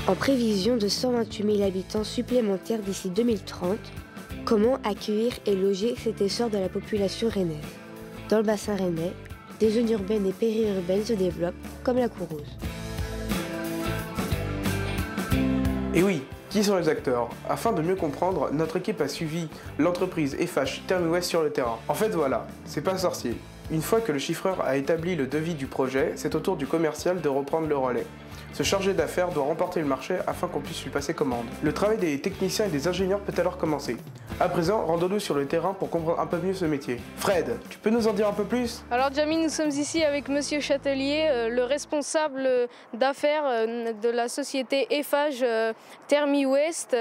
En prévision de 128 000 habitants supplémentaires d'ici 2030, comment accueillir et loger cet essor de la population rennaise? Dans le bassin rennais, des zones urbaines et périurbaines se développent, comme la Courrouze. Et oui, qui sont les acteurs? Afin de mieux comprendre, notre équipe a suivi l'entreprise Eiffage Thermi-Ouest sur le terrain. En fait voilà, c'est pas sorcier. Une fois que le chiffreur a établi le devis du projet, c'est au tour du commercial de reprendre le relais. Ce chargé d'affaires doit remporter le marché afin qu'on puisse lui passer commande. Le travail des techniciens et des ingénieurs peut alors commencer. À présent, rendons-nous sur le terrain pour comprendre un peu mieux ce métier. Fred, tu peux nous en dire un peu plus? Alors Jamie, nous sommes ici avec Monsieur Châtelier, le responsable d'affaires de la société Eiffage Thermi-Ouest.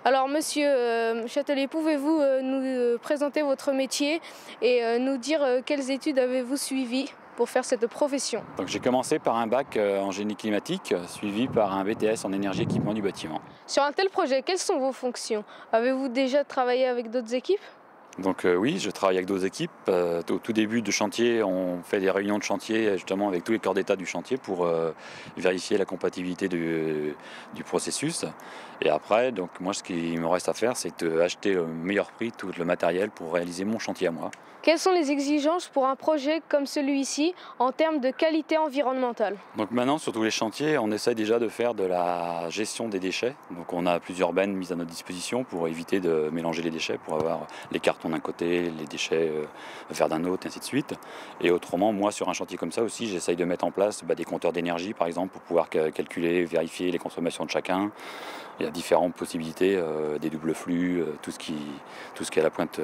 Alors Monsieur Châtelier, pouvez-vous nous présenter votre métier et nous dire quelles études avez-vous suivies pour faire cette profession? Donc j'ai commencé par un bac en génie climatique, suivi par un BTS en énergie équipement du bâtiment. Sur un tel projet, quelles sont vos fonctions? Avez-vous déjà travaillé avec d'autres équipes? Donc oui, je travaille avec d'autres équipes. Au tout début du chantier, on fait des réunions de chantier justement avec tous les corps d'état du chantier pour vérifier la compatibilité du processus. Et après, donc moi, ce qui me reste à faire, c'est d'acheter au meilleur prix tout le matériel pour réaliser mon chantier à moi. Quelles sont les exigences pour un projet comme celui-ci en termes de qualité environnementale? Donc maintenant, sur tous les chantiers, on essaie déjà de faire de la gestion des déchets. Donc on a plusieurs bennes mises à notre disposition pour éviter de mélanger les déchets, pour avoir les cartons d'un côté, les déchets verts d'un autre, et ainsi de suite. Et autrement, moi, sur un chantier comme ça aussi, j'essaye de mettre en place des compteurs d'énergie, par exemple, pour pouvoir calculer, vérifier les consommations de chacun. Il y a différentes possibilités, des doubles flux, tout ce qui est à la pointe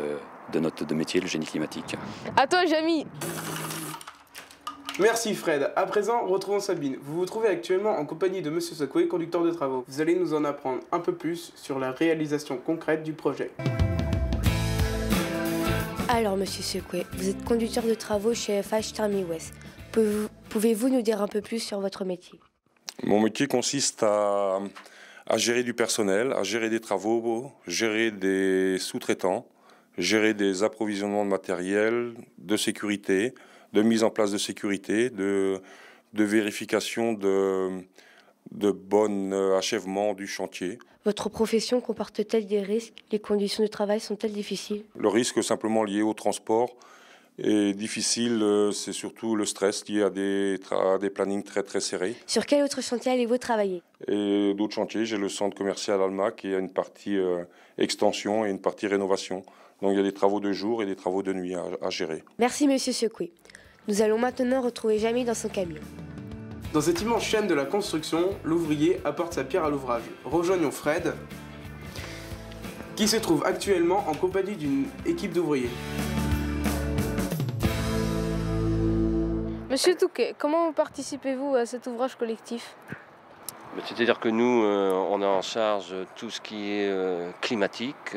de notre métier, le génie climatique. À toi, Jamie. Merci Fred. À présent, retrouvons Sabine. Vous vous trouvez actuellement en compagnie de Monsieur Secoué, conducteur de travaux. Vous allez nous en apprendre un peu plus sur la réalisation concrète du projet. Alors, Monsieur Secoué, vous êtes conducteur de travaux chez Eiffage Thermi-Ouest. Pouvez-vous nous dire un peu plus sur votre métier? Mon métier consiste à gérer du personnel, à gérer des travaux, gérer des sous-traitants, gérer des approvisionnements de matériel, de sécurité, de mise en place de sécurité, de vérification de bon achèvement du chantier. Votre profession comporte-t-elle des risques? Les conditions de travail sont-elles difficiles? Le risque simplement lié au transport est difficile, c'est surtout le stress lié à des plannings très très serrés. Sur quel autre chantier allez-vous travailler? Et d'autres chantiers, j'ai le centre commercial Alma qui a une partie extension et une partie rénovation. Donc il y a des travaux de jour et des travaux de nuit à gérer. Merci Monsieur Secoué. Nous allons maintenant retrouver Jamie dans son camion. Dans cette immense chaîne de la construction, l'ouvrier apporte sa pierre à l'ouvrage. Rejoignons Fred, qui se trouve actuellement en compagnie d'une équipe d'ouvriers. Monsieur Touquet, comment participez-vous à cet ouvrage collectif? C'est-à-dire que nous, on a en charge tout ce qui est climatique,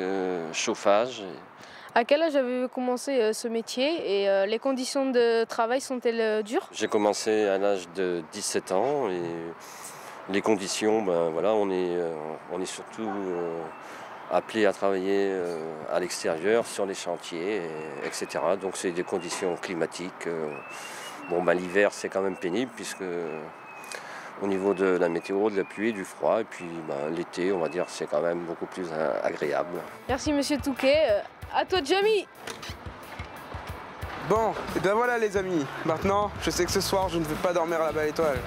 chauffage. À quel âge avez-vous commencé ce métier et les conditions de travail sont-elles dures? J'ai commencé à l'âge de 17 ans et les conditions, voilà, on est surtout appelé à travailler à l'extérieur, sur les chantiers, etc. Donc c'est des conditions climatiques. L'hiver c'est quand même pénible puisque au niveau de la météo, de la pluie, du froid, et puis l'été, on va dire, c'est quand même beaucoup plus agréable. Merci Monsieur Touquet. À toi Jamie. Bon, et bien voilà les amis. Maintenant, je sais que ce soir, je ne vais pas dormir à la belle étoile.